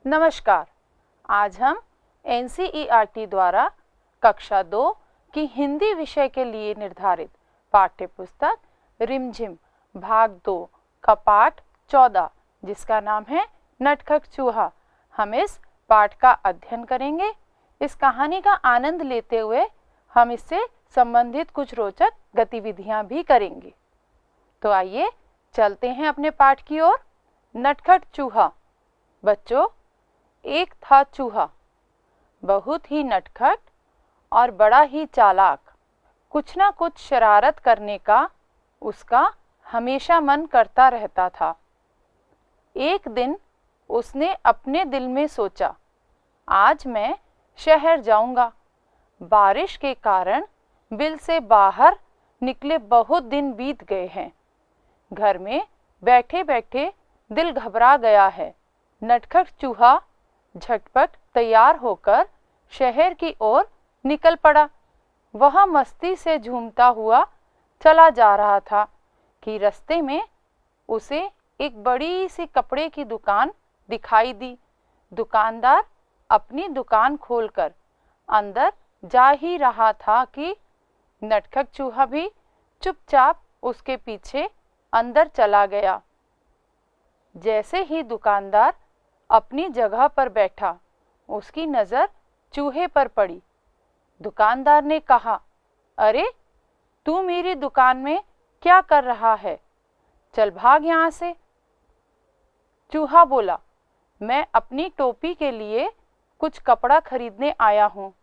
नमस्कार। आज हम एनसीईआरटी द्वारा कक्षा 2 की हिंदी विषय के लिए निर्धारित पाठ्य पुस्तक रिमझिम भाग 2 का पाठ 14 जिसका नाम है नटखट चूहा, हम इस पाठ का अध्ययन करेंगे। इस कहानी का आनंद लेते हुए हम इससे संबंधित कुछ रोचक गतिविधियां भी करेंगे। तो आइए चलते हैं अपने पाठ की ओर। नटखट चूहा। बच्चों, एक था चूहा, बहुत ही नटखट और बड़ा ही चालाक। कुछ ना कुछ शरारत करने का उसका हमेशा मन करता रहता था। एक दिन उसने अपने दिल में सोचा, आज मैं शहर जाऊंगा। बारिश के कारण बिल से बाहर निकले बहुत दिन बीत गए हैं। घर में बैठे बैठे दिल घबरा गया है। नटखट चूहा झटपट तैयार होकर शहर की ओर निकल पड़ा। वह मस्ती से झूमता हुआ चला जा रहा था कि रास्ते में उसे एक बड़ी सी कपड़े की दुकान दिखाई दी। दुकानदार अपनी दुकान खोलकर अंदर जा ही रहा था कि नटखट चूहा भी चुपचाप उसके पीछे अंदर चला गया। जैसे ही दुकानदार अपनी जगह पर बैठा, उसकी नजर चूहे पर पड़ी। दुकानदार ने कहा, अरे तू मेरी दुकान में क्या कर रहा है? चल भाग यहाँ से। चूहा बोला, मैं अपनी टोपी के लिए कुछ कपड़ा खरीदने आया हूँ।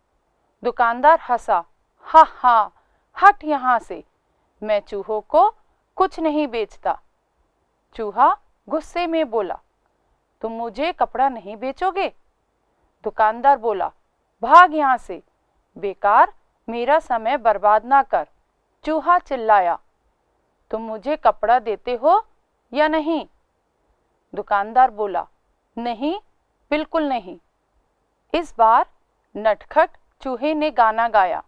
दुकानदार हंसा, हा हा, हट यहाँ से, मैं चूहों को कुछ नहीं बेचता। चूहा गुस्से में बोला, तुम मुझे कपड़ा नहीं बेचोगे? दुकानदार बोला, भाग यहाँ से, बेकार मेरा समय बर्बाद ना कर। चूहा चिल्लाया, तुम मुझे कपड़ा देते हो या नहीं? दुकानदार बोला, नहीं, बिल्कुल नहीं। इस बार नटखट चूहे ने गाना गाया,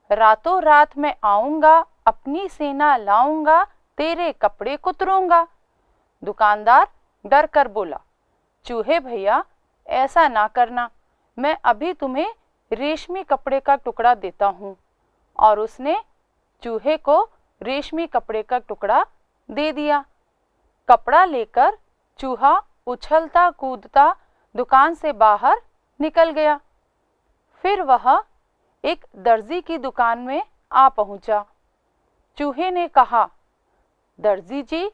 रातों रात मैं आऊंगा, अपनी सेना लाऊंगा, तेरे कपड़े कुतरूंगा। दुकानदार डर कर बोला, चूहे भैया ऐसा ना करना, मैं अभी तुम्हें रेशमी कपड़े का टुकड़ा देता हूँ। और उसने चूहे को रेशमी कपड़े का टुकड़ा दे दिया। कपड़ा लेकर चूहा उछलता कूदता दुकान से बाहर निकल गया। फिर वह एक दर्जी की दुकान में आ पहुंचा। चूहे ने कहा, दर्जी जी,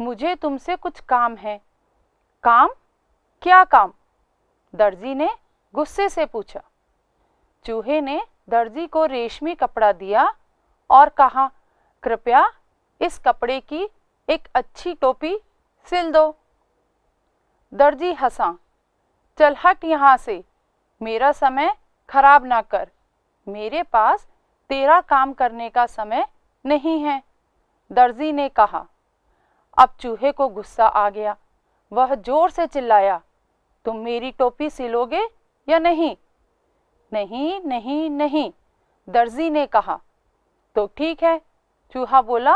मुझे तुमसे कुछ काम है। काम? क्या काम? दर्जी ने गुस्से से पूछा। चूहे ने दर्जी को रेशमी कपड़ा दिया और कहा, कृपया इस कपड़े की एक अच्छी टोपी सिल दो। दर्जी हंसा, चल हट यहाँ से, मेरा समय खराब ना कर, मेरे पास तेरा काम करने का समय नहीं है। दर्जी ने कहा। अब चूहे को गुस्सा आ गया। वह जोर से चिल्लाया, तुम मेरी टोपी सिलोगे या नहीं? नहीं नहीं नहीं, दर्जी ने कहा। तो ठीक है, चूहा बोला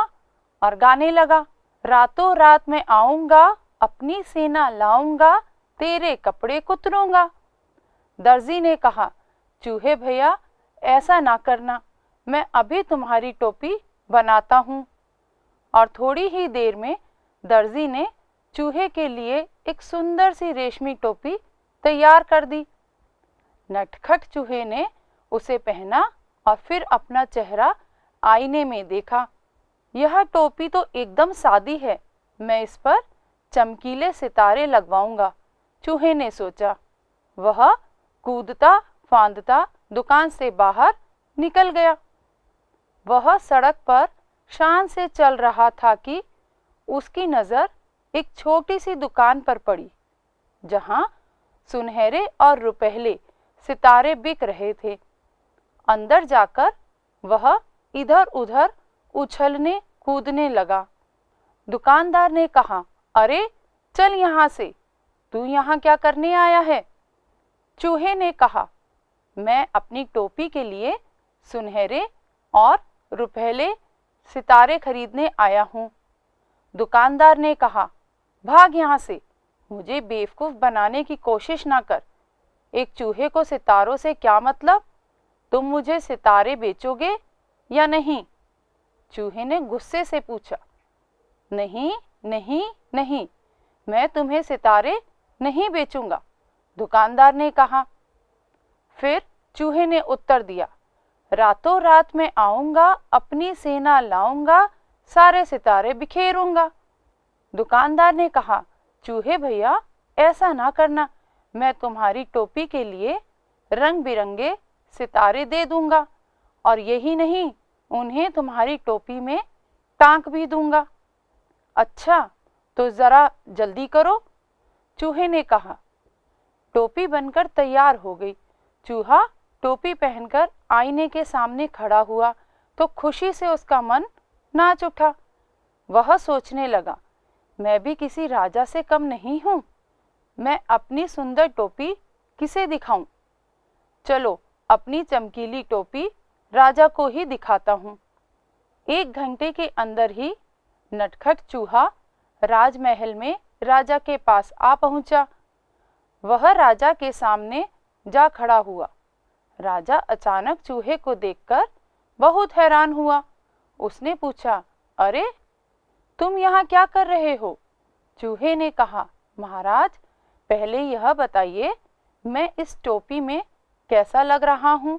और गाने लगा, रातों रात मैं आऊंगा, अपनी सेना लाऊंगा, तेरे कपड़े कुतरूंगा। दर्जी ने कहा, चूहे भैया ऐसा ना करना, मैं अभी तुम्हारी टोपी बनाता हूँ। और थोड़ी ही देर में दर्जी ने चूहे के लिए एक सुंदर सी रेशमी टोपी तैयार कर दी। नटखट चूहे ने उसे पहना और फिर अपना चेहरा आईने में देखा। यह टोपी तो एकदम सादी है, मैं इस पर चमकीले सितारे लगवाऊंगा, चूहे ने सोचा। वह कूदता फांदता दुकान से बाहर निकल गया। वह सड़क पर शान से चल रहा था कि उसकी नज़र एक छोटी सी दुकान पर पड़ी, जहां सुनहरे और रुपहले सितारे बिक रहे थे। अंदर जाकर वह इधर उधर उछलने कूदने लगा। दुकानदार ने कहा, अरे चल यहाँ से, तू यहाँ क्या करने आया है? चूहे ने कहा, मैं अपनी टोपी के लिए सुनहरे और रुपहले सितारे खरीदने आया हूँ। दुकानदार ने कहा, भाग यहाँ से, मुझे बेवकूफ बनाने की कोशिश ना कर। एक चूहे को सितारों से क्या मतलब? तुम मुझे सितारे बेचोगे या नहीं? चूहे ने गुस्से से पूछा। नहीं नहीं नहीं, मैं तुम्हें सितारे नहीं बेचूंगा, दुकानदार ने कहा। फिर चूहे ने उत्तर दिया, रातों रात मैं आऊंगा, अपनी सेना लाऊंगा, सारे सितारे बिखेरूंगा। दुकानदार ने कहा, चूहे भैया ऐसा ना करना, मैं तुम्हारी टोपी के लिए रंग बिरंगे सितारे दे दूंगा, और यही नहीं, उन्हें तुम्हारी टोपी में टांक भी दूंगा। अच्छा, तो जरा जल्दी करो, चूहे ने कहा। टोपी बनकर तैयार हो गई। चूहा टोपी पहनकर आईने के सामने खड़ा हुआ तो खुशी से उसका मन नाच उठा। वह सोचने लगा, मैं भी किसी राजा से कम नहीं हूं, मैं अपनी सुंदर टोपी किसे दिखाऊं? चलो अपनी चमकीली टोपी राजा को ही दिखाता हूं। 1 घंटे के अंदर ही नटखट चूहा राजमहल में राजा के पास आ पहुंचा। वह राजा के सामने जा खड़ा हुआ। राजा अचानक चूहे को देखकर बहुत हैरान हुआ। उसने पूछा, अरे तुम यहाँ क्या कर रहे हो? चूहे ने कहा, महाराज पहले यह बताइए, मैं इस टोपी में कैसा लग रहा हूँ?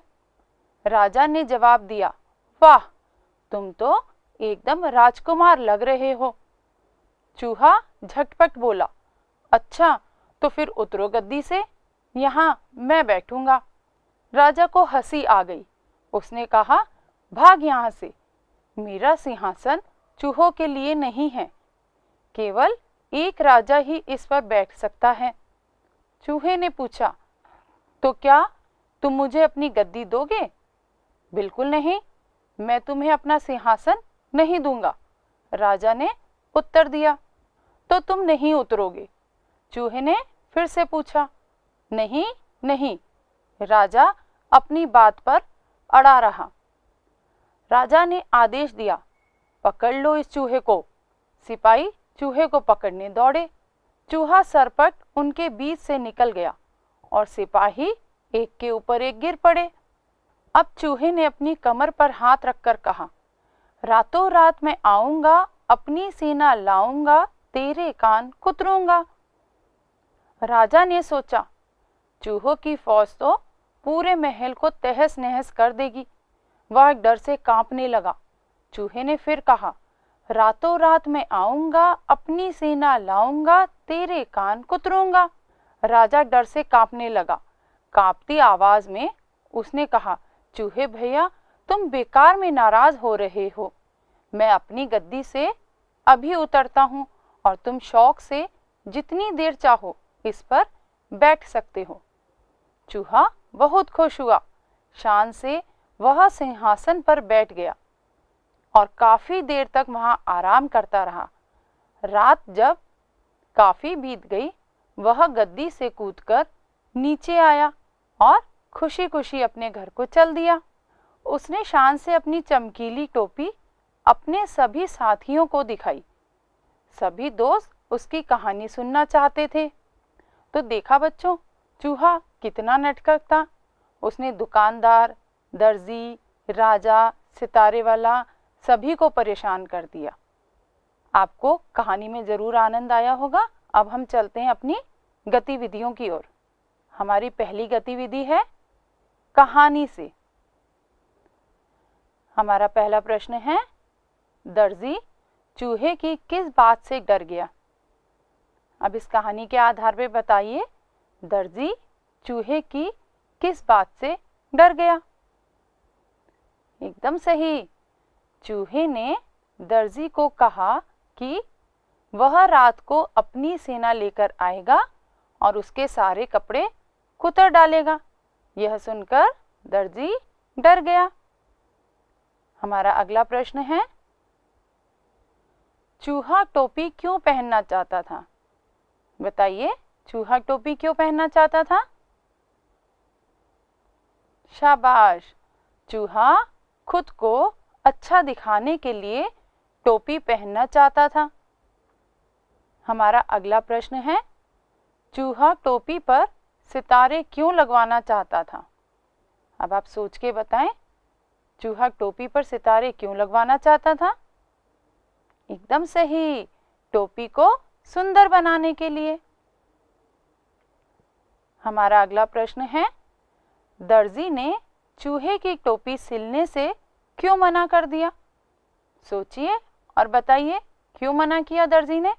राजा ने जवाब दिया, वाह, तुम तो एकदम राजकुमार लग रहे हो। चूहा झटपट बोला, अच्छा तो फिर उतरो गद्दी से, यहाँ मैं बैठूंगा। राजा को हंसी आ गई। उसने कहा, भाग यहाँ से, मेरा सिंहासन चूहों के लिए नहीं है, केवल एक राजा ही इस पर बैठ सकता है। चूहे ने पूछा, तो क्या तुम मुझे अपनी गद्दी दोगे? बिल्कुल नहीं, मैं तुम्हें अपना सिंहासन नहीं दूंगा, राजा ने उत्तर दिया। तो तुम नहीं उतरोगे? चूहे ने फिर से पूछा। नहीं नहीं, राजा अपनी बात पर अड़ा रहा। राजा ने आदेश दिया, पकड़ लो इस चूहे को। सिपाही चूहे को पकड़ने दौड़े। चूहा सरपट उनके बीच से निकल गया और सिपाही एक के ऊपर एक गिर पड़े। अब चूहे ने अपनी कमर पर हाथ रखकर कहा, रातों रात मैं आऊंगा, अपनी सेना लाऊंगा, तेरे कान कुतरूंगा। राजा ने सोचा, चूहों की फौज तो पूरे महल को तहस नहस कर देगी। वह डर से कांपने लगा। चूहे ने फिर कहा, रातों रात मैं आऊंगा, अपनी सेना लाऊंगा, तेरे कान कुतरूंगा। राजा डर से कांपने लगा। कांपती आवाज में उसने कहा, चूहे भैया तुम बेकार में नाराज हो रहे हो, मैं अपनी गद्दी से अभी उतरता हूँ और तुम शौक से जितनी देर चाहो इस पर बैठ सकते हो। चूहा बहुत खुश हुआ। शान से वह सिंहासन पर बैठ गया और काफी देर तक वहां आराम करता रहा। रात जब काफी बीत गई, वह गद्दी से कूदकर नीचे आया और खुशी खुशी अपने घर को चल दिया। उसने शान से अपनी चमकीली टोपी अपने सभी साथियों को दिखाई। सभी दोस्त उसकी कहानी सुनना चाहते थे। तो देखा बच्चों, चूहा कितना नटखट था। उसने दुकानदार, दर्जी, राजा, सितारे वाला सभी को परेशान कर दिया। आपको कहानी में जरूर आनंद आया होगा। अब हम चलते हैं अपनी गतिविधियों की ओर। हमारी पहली गतिविधि है कहानी से। हमारा पहला प्रश्न है, दर्जी चूहे की किस बात से डर गया? अब इस कहानी के आधार पर बताइए, दर्जी चूहे की किस बात से डर गया? एकदम सही, चूहे ने दर्जी को कहा कि वह रात को अपनी सेना लेकर आएगा और उसके सारे कपड़े कुतर डालेगा। यह सुनकर दर्जी डर गया। हमारा अगला प्रश्न है, चूहा टोपी क्यों पहनना चाहता था? बताइए, चूहा टोपी क्यों पहनना चाहता था? शाबाश, चूहा खुद को अच्छा दिखाने के लिए टोपी पहनना चाहता था। हमारा अगला प्रश्न है, चूहा टोपी पर सितारे क्यों लगवाना चाहता था? अब आप सोच के बताएं, चूहा टोपी पर सितारे क्यों लगवाना चाहता था? एकदम सही, टोपी को सुंदर बनाने के लिए। हमारा अगला प्रश्न है, दर्जी ने चूहे की टोपी सिलने से क्यों मना कर दिया? सोचिए और बताइए, क्यों मना किया दर्जी ने?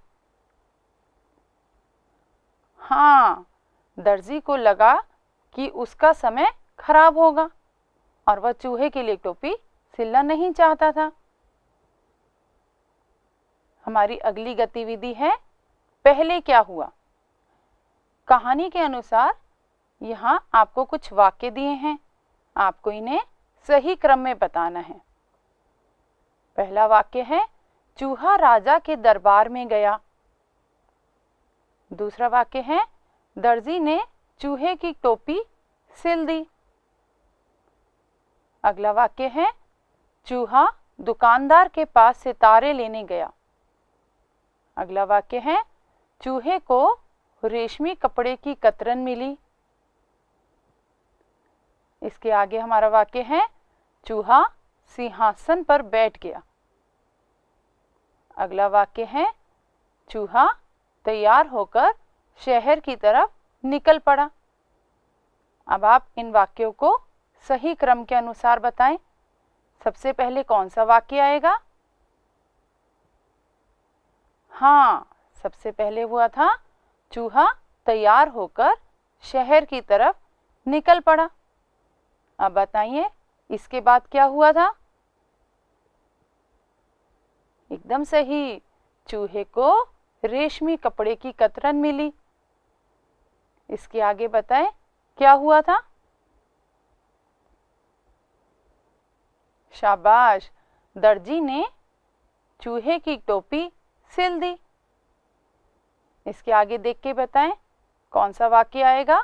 हाँ, दर्जी को लगा कि उसका समय खराब होगा और वह चूहे के लिए टोपी सिलना नहीं चाहता था। हमारी अगली गतिविधि है, पहले क्या हुआ? कहानी के अनुसार यहाँ आपको कुछ वाक्य दिए हैं, आपको इन्हें सही क्रम में बताना है। पहला वाक्य है, चूहा राजा के दरबार में गया। दूसरा वाक्य है, दर्जी ने चूहे की टोपी सिल दी। अगला वाक्य है, चूहा दुकानदार के पास सितारे लेने गया। अगला वाक्य है, चूहे को रेशमी कपड़े की कतरन मिली। इसके आगे हमारा वाक्य है, चूहा सिंहासन पर बैठ गया। अगला वाक्य है, चूहा तैयार होकर शहर की तरफ निकल पड़ा। अब आप इन वाक्यों को सही क्रम के अनुसार बताएं। सबसे पहले कौन सा वाक्य आएगा? हाँ, सबसे पहले हुआ था, चूहा तैयार होकर शहर की तरफ निकल पड़ा। अब बताइए, इसके बाद क्या हुआ था? एकदम सही, चूहे को रेशमी कपड़े की कतरन मिली। इसके आगे बताएं, क्या हुआ था? शाबाश, दर्जी ने चूहे की टोपी सिल दी। इसके आगे देख के बताएं, कौन सा वाक्य आएगा?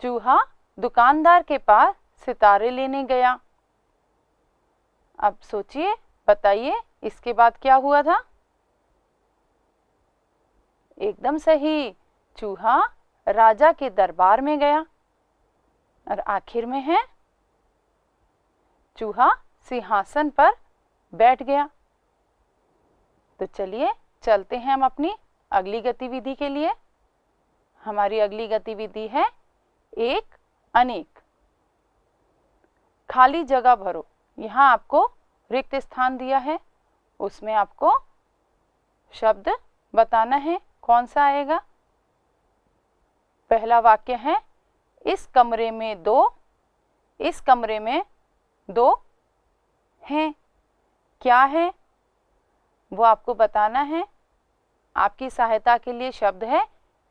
चूहा दुकानदार के पास सितारे लेने गया। अब सोचिए, बताइए, इसके बाद क्या हुआ था? एकदम सही, चूहा राजा के दरबार में गया। और आखिर में है, चूहा सिंहासन पर बैठ गया। तो चलिए चलते हैं हम अपनी अगली गतिविधि के लिए। हमारी अगली गतिविधि है, एक अनेक। खाली जगह भरो। यहाँ आपको रिक्त स्थान दिया है, उसमें आपको शब्द बताना है। कौन सा आएगा? पहला वाक्य है, इस कमरे में दो, इस कमरे में दो हैं। क्या है वो आपको बताना है। आपकी सहायता के लिए शब्द है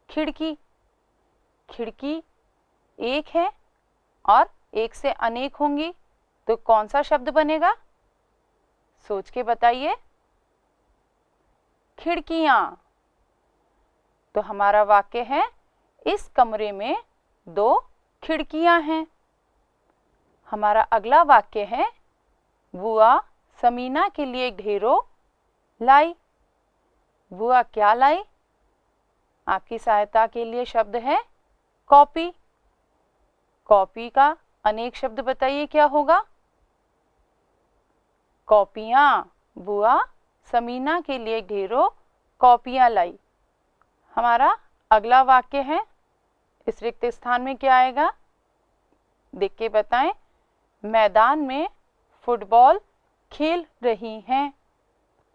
खिड़की। खिड़की एक है और एक से अनेक होंगी, तो कौन सा शब्द बनेगा? सोच के बताइए। खिड़कियां। तो हमारा वाक्य है, इस कमरे में दो खिड़कियां हैं। हमारा अगला वाक्य है, बुआ समीना के लिए ढेरों लाई। बुआ क्या लाई? आपकी सहायता के लिए शब्द है कॉपी। कॉपी का अनेक शब्द बताइए, क्या होगा? कॉपियां। बुआ समीना के लिए ढेरों कॉपियां लाई। हमारा अगला वाक्य है, इस रिक्त स्थान में क्या आएगा? देख के बताएं। मैदान में फुटबॉल खेल रही हैं।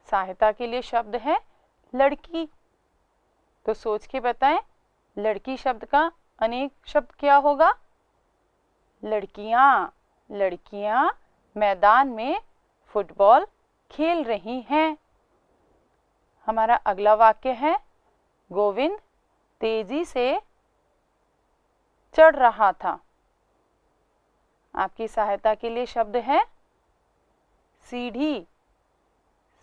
सहायता के लिए शब्द है लड़की। तो सोच के बताएं, लड़की शब्द का अनेक शब्द क्या होगा? लड़कियां। लड़कियां मैदान में फुटबॉल खेल रही हैं। हमारा अगला वाक्य है, गोविंद तेजी से चढ़ रहा था। आपकी सहायता के लिए शब्द है सीढ़ी।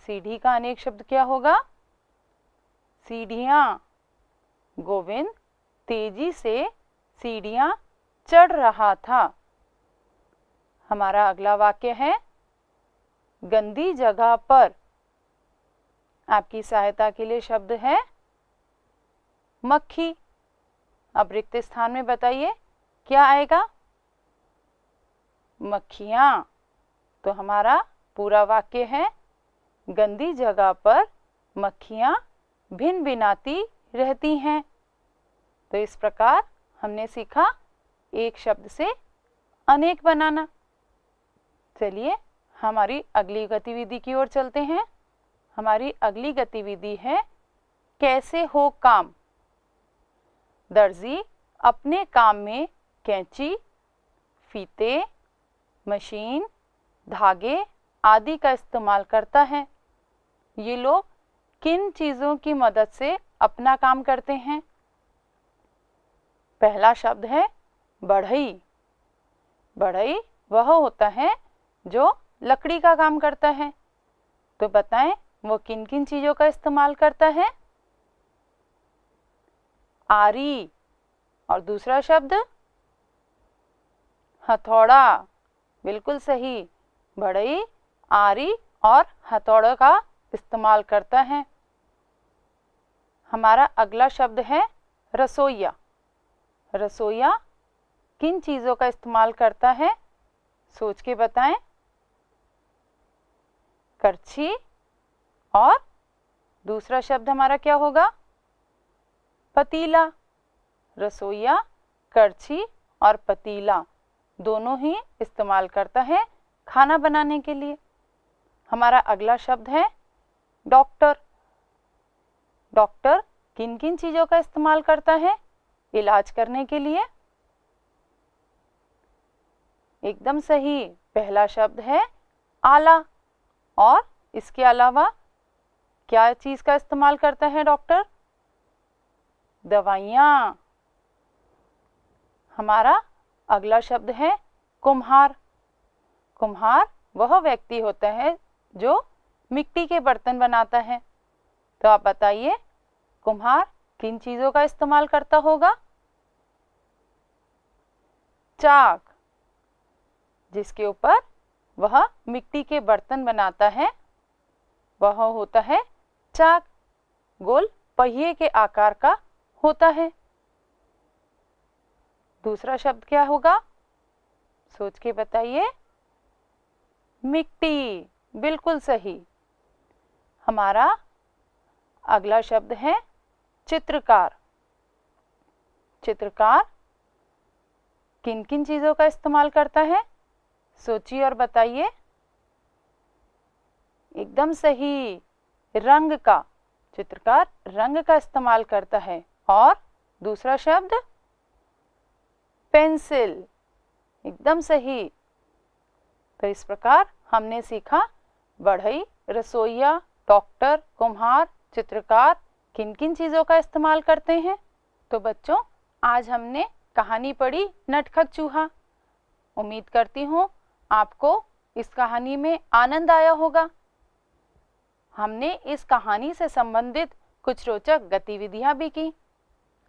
सीढ़ी का अनेक शब्द क्या होगा? सीढ़ियां। गोविंद तेजी से सीढ़ियां चढ़ रहा था। हमारा अगला वाक्य है, गंदी जगह पर। आपकी सहायता के लिए शब्द है मक्खी। अब रिक्त स्थान में बताइए क्या आएगा? मक्खियाँ। तो हमारा पूरा वाक्य है, गंदी जगह पर मक्खियाँ भिन भिनाती रहती हैं। तो इस प्रकार हमने सीखा एक शब्द से अनेक बनाना। चलिए हमारी अगली गतिविधि की ओर चलते हैं। हमारी अगली गतिविधि है कैसे हो काम। दर्जी अपने काम में कैंची, फीते, मशीन, धागे आदि का इस्तेमाल करता है। ये लोग किन चीज़ों की मदद से अपना काम करते हैं? पहला शब्द है बढ़ई। बढ़ई वह होता है जो लकड़ी का काम करता है। तो बताएं वो किन किन चीज़ों का इस्तेमाल करता है? आरी। और दूसरा शब्द हथौड़ा। बिल्कुल सही, बढ़ई आरी और हथौड़े का इस्तेमाल करता है। हमारा अगला शब्द है रसोइया। रसोइया किन चीज़ों का इस्तेमाल करता है? सोच के बताएं। करछी और दूसरा शब्द हमारा क्या होगा? पतीला। रसोइया करछी और पतीला दोनों ही इस्तेमाल करता है खाना बनाने के लिए। हमारा अगला शब्द है डॉक्टर। डॉक्टर किन किन चीज़ों का इस्तेमाल करता है इलाज करने के लिए? एकदम सही, पहला शब्द है आला। और इसके अलावा क्या चीज़ का इस्तेमाल करता है डॉक्टर? दवाइयाँ। हमारा अगला शब्द है कुम्हार। कुम्हार वह व्यक्ति होता है जो मिट्टी के बर्तन बनाता है। तो आप बताइए कुम्हार किन चीज़ों का इस्तेमाल करता होगा? चाक। जिसके ऊपर वह मिट्टी के बर्तन बनाता है वह होता है चाक। गोल पहिए के आकार का होता है। दूसरा शब्द क्या होगा? सोच के बताइए। मिट्टी। बिल्कुल सही। हमारा अगला शब्द है चित्रकार। चित्रकार किन किन चीज़ों का इस्तेमाल करता है? सोचिए और बताइए। एकदम सही, रंग का। चित्रकार रंग का इस्तेमाल करता है। और दूसरा शब्द पेंसिल। एकदम सही। तो इस प्रकार हमने सीखा बढ़ई, रसोइया, डॉक्टर, कुम्हार, चित्रकार किन किन चीज़ों का इस्तेमाल करते हैं। तो बच्चों आज हमने कहानी पढ़ी नटखट चूहा। उम्मीद करती हूँ आपको इस कहानी में आनंद आया होगा। हमने इस कहानी से संबंधित कुछ रोचक गतिविधियां भी की।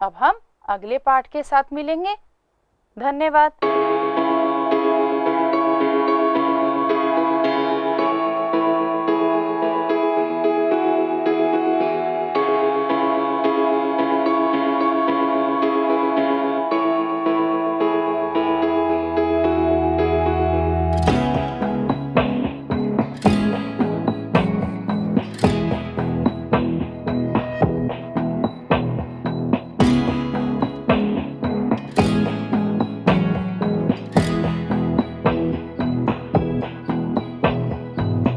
अब हम अगले पाठ के साथ मिलेंगे। धन्यवाद।